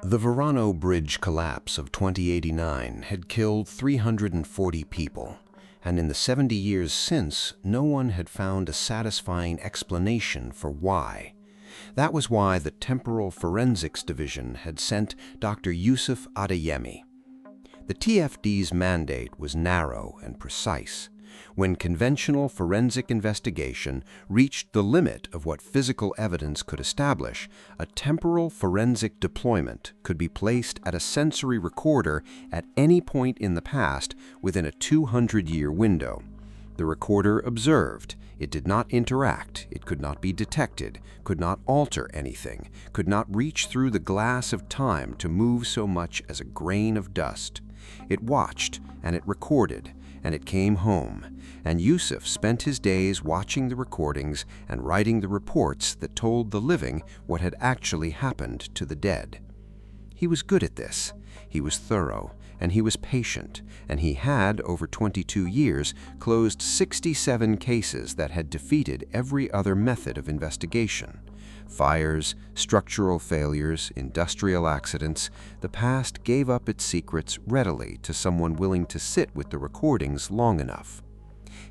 The Verano Bridge collapse of 2089 had killed 340 people, and in the 70 years since, no one had found a satisfying explanation for why. That was why the Temporal Forensics Division had sent Dr. Yusuf Adeyemi. The TFD's mandate was narrow and precise. When conventional forensic investigation reached the limit of what physical evidence could establish, a temporal forensic deployment could be placed at a sensory recorder at any point in the past within a 200-year window. The recorder observed. It did not interact, it could not be detected, could not alter anything, could not reach through the glass of time to move so much as a grain of dust. It watched, and it recorded, and it came home, and Yusuf spent his days watching the recordings and writing the reports that told the living what had actually happened to the dead. He was good at this. He was thorough, and he was patient, and he had, over 22 years, closed 67 cases that had defeated every other method of investigation. Fires, structural failures, industrial accidents, the past gave up its secrets readily to someone willing to sit with the recordings long enough.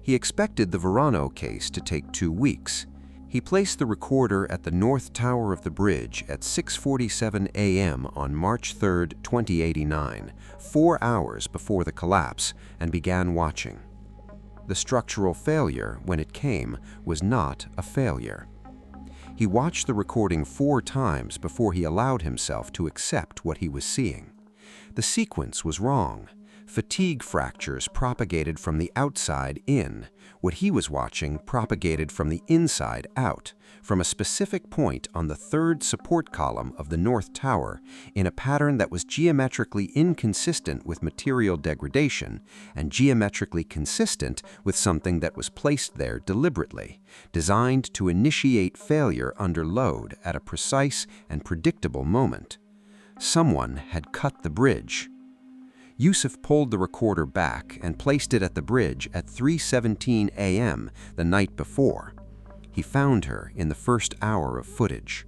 He expected the Verano case to take 2 weeks. He placed the recorder at the North Tower of the bridge at 6:47 a.m. on March 3, 2089, 4 hours before the collapse, and began watching. The structural failure, when it came, was not a failure. He watched the recording 4 times before he allowed himself to accept what he was seeing. The sequence was wrong. Fatigue fractures propagated from the outside in. What he was watching propagated from the inside out, from a specific point on the 3rd support column of the North Tower, in a pattern that was geometrically inconsistent with material degradation and geometrically consistent with something that was placed there deliberately, designed to initiate failure under load at a precise and predictable moment. Someone had cut the bridge. Yusuf pulled the recorder back and placed it at the bridge at 3:17 a.m. the night before. He found her in the first hour of footage.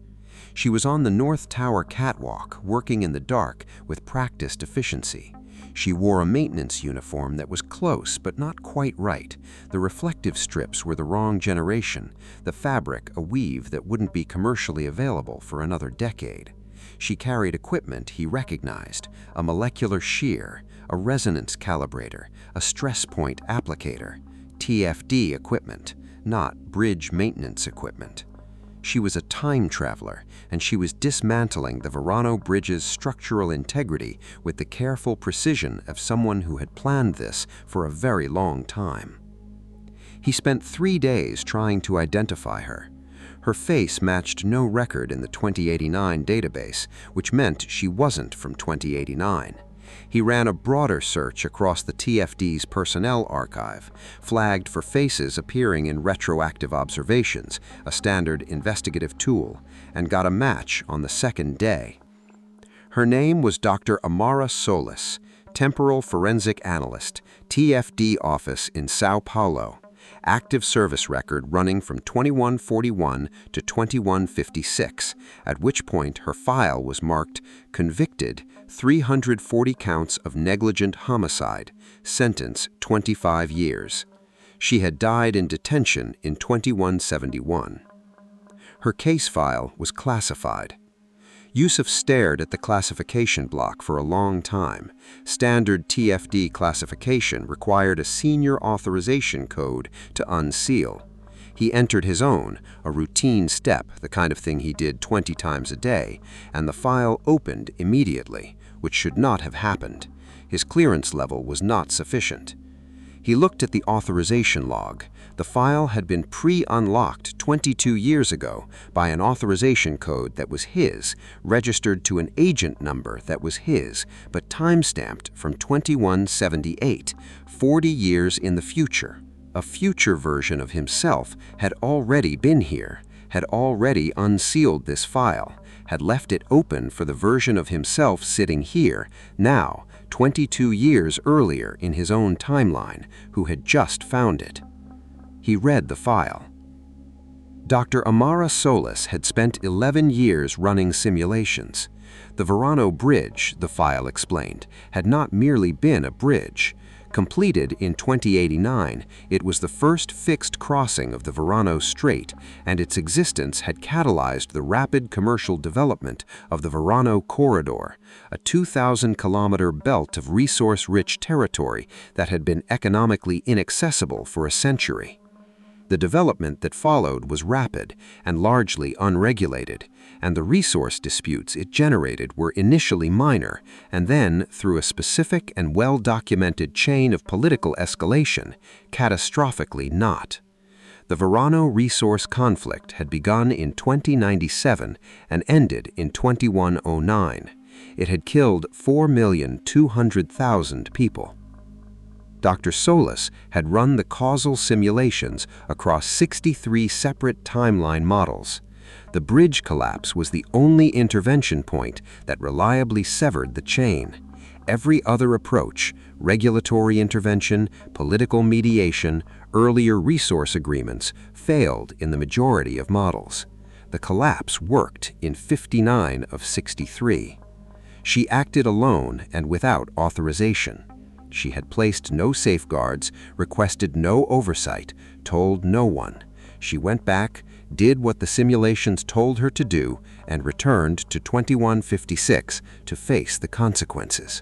She was on the North Tower catwalk, working in the dark with practiced efficiency. She wore a maintenance uniform that was close but not quite right. The reflective strips were the wrong generation, the fabric a weave that wouldn't be commercially available for another decade. She carried equipment he recognized: a molecular shear, a resonance calibrator, a stress point applicator, TFD equipment, not bridge maintenance equipment. She was a time traveler, and she was dismantling the Verano Bridge's structural integrity with the careful precision of someone who had planned this for a very long time. He spent 3 days trying to identify her. Her face matched no record in the 2089 database, which meant she wasn't from 2089. He ran a broader search across the TFD's personnel archive, flagged for faces appearing in retroactive observations, a standard investigative tool, and got a match on the 2nd day. Her name was Dr. Amara Solis, Temporal Forensic Analyst, TFD office in Sao Paulo. Active service record running from 2141 to 2156, at which point her file was marked convicted, 340 counts of negligent homicide, sentence 25 years. She had died in detention in 2171. Her case file was classified. Yusuf stared at the classification block for a long time. Standard TFD classification required a senior authorization code to unseal. He entered his own, a routine step, the kind of thing he did 20 times a day, and the file opened immediately, which should not have happened. His clearance level was not sufficient. He looked at the authorization log. The file had been pre-unlocked 22 years ago by an authorization code that was his, registered to an agent number that was his, but time-stamped from 2178, 40 years in the future. A future version of himself had already been here, had already unsealed this file, had left it open for the version of himself sitting here, now, 22 years earlier in his own timeline, who had just found it. He read the file. Dr. Amara Solis had spent 11 years running simulations. The Verano Bridge, the file explained, had not merely been a bridge. Completed in 2089, it was the first fixed crossing of the Verano Strait, and its existence had catalyzed the rapid commercial development of the Verano Corridor, a 2,000-kilometer belt of resource-rich territory that had been economically inaccessible for a century. The development that followed was rapid and largely unregulated, and the resource disputes it generated were initially minor, and then, through a specific and well-documented chain of political escalation, catastrophically not. The Verano resource conflict had begun in 2097 and ended in 2109. It had killed 4,200,000 people. Dr. Solis had run the causal simulations across 63 separate timeline models. The bridge collapse was the only intervention point that reliably severed the chain. Every other approach, regulatory intervention, political mediation, earlier resource agreements, failed in the majority of models. The collapse worked in 59 of 63. She acted alone and without authorization. She had placed no safeguards, requested no oversight, told no one. She went back, did what the simulations told her to do, and returned to 2156 to face the consequences.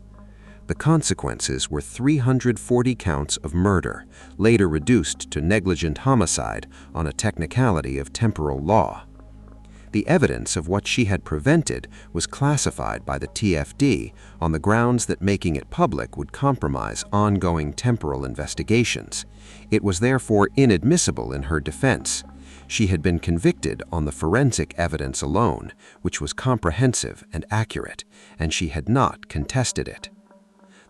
The consequences were 340 counts of murder, later reduced to negligent homicide on a technicality of temporal law. The evidence of what she had prevented was classified by the TFD on the grounds that making it public would compromise ongoing temporal investigations. It was therefore inadmissible in her defense. She had been convicted on the forensic evidence alone, which was comprehensive and accurate, and she had not contested it.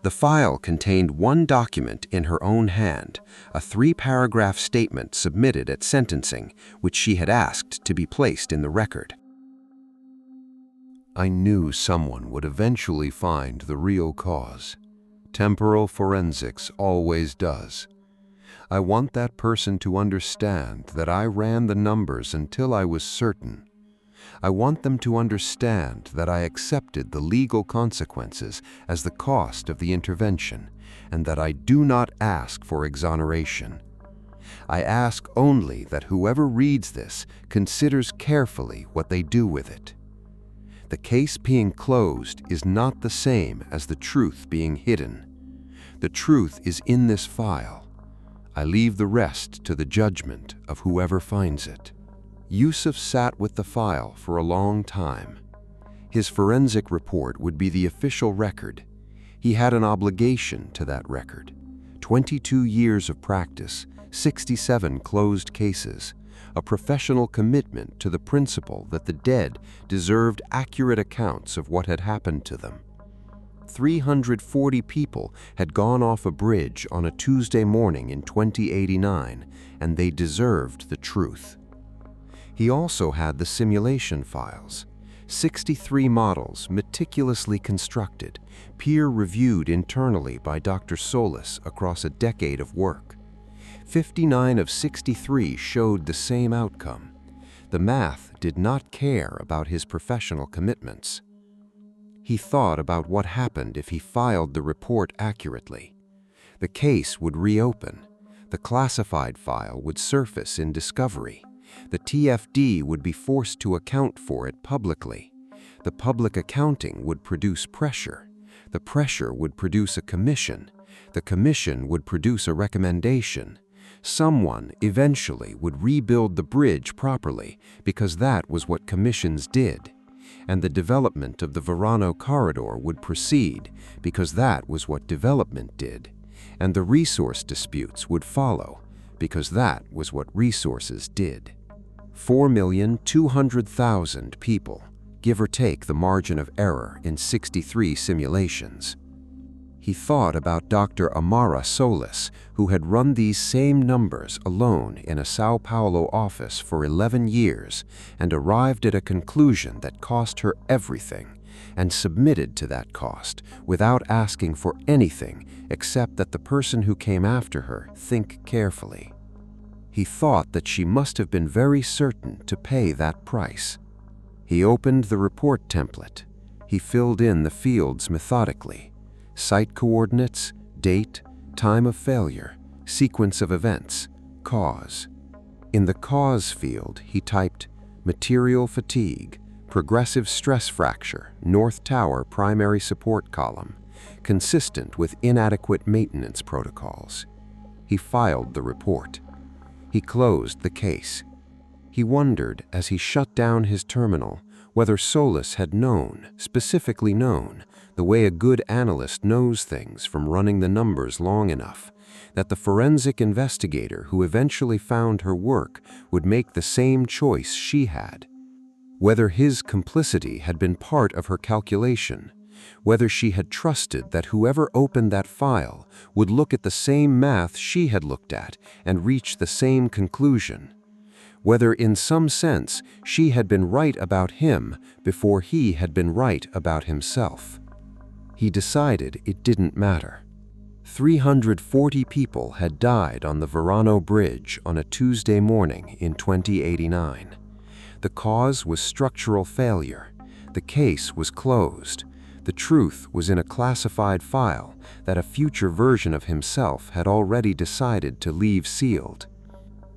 The file contained one document in her own hand, a 3-paragraph statement submitted at sentencing, which she had asked to be placed in the record. I knew someone would eventually find the real cause. Temporal forensics always does. I want that person to understand that I ran the numbers until I was certain. I want them to understand that I accepted the legal consequences as the cost of the intervention, and that I do not ask for exoneration. I ask only that whoever reads this considers carefully what they do with it. The case being closed is not the same as the truth being hidden. The truth is in this file. I leave the rest to the judgment of whoever finds it. Yusuf sat with the file for a long time. His forensic report would be the official record. He had an obligation to that record. 22 years of practice, 67 closed cases, a professional commitment to the principle that the dead deserved accurate accounts of what had happened to them. 340 people had gone off a bridge on a Tuesday morning in 2089, and they deserved the truth. He also had the simulation files, 63 models meticulously constructed, peer-reviewed internally by Dr. Solis across a decade of work. 59 of 63 showed the same outcome. The math did not care about his professional commitments. He thought about what happened if he filed the report accurately. The case would reopen. The classified file would surface in discovery. The TFD would be forced to account for it publicly. The public accounting would produce pressure. The pressure would produce a commission. The commission would produce a recommendation. Someone eventually would rebuild the bridge properly because that was what commissions did. And the development of the Verano corridor would proceed because that was what development did. And the resource disputes would follow because that was what resources did. 4,200,000 people, give or take the margin of error in 63 simulations. He thought about Dr. Amara Solis, who had run these same numbers alone in a São Paulo office for 11 years and arrived at a conclusion that cost her everything and submitted to that cost without asking for anything except that the person who came after her think carefully. He thought that she must have been very certain to pay that price. He opened the report template. He filled in the fields methodically: site coordinates, date, time of failure, sequence of events, cause. In the cause field, he typed material fatigue, progressive stress fracture, North Tower primary support column, consistent with inadequate maintenance protocols. He filed the report. He closed the case. He wondered, as he shut down his terminal, whether Solis had known, specifically known, the way a good analyst knows things from running the numbers long enough, that the forensic investigator who eventually found her work would make the same choice she had. Whether his complicity had been part of her calculation, whether she had trusted that whoever opened that file would look at the same math she had looked at and reach the same conclusion, whether in some sense she had been right about him before he had been right about himself. He decided it didn't matter. 340 people had died on the Verano Bridge on a Tuesday morning in 2089. The cause was structural failure. The case was closed. The truth was in a classified file that a future version of himself had already decided to leave sealed.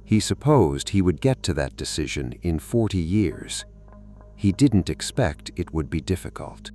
He supposed he would get to that decision in 40 years. He didn't expect it would be difficult.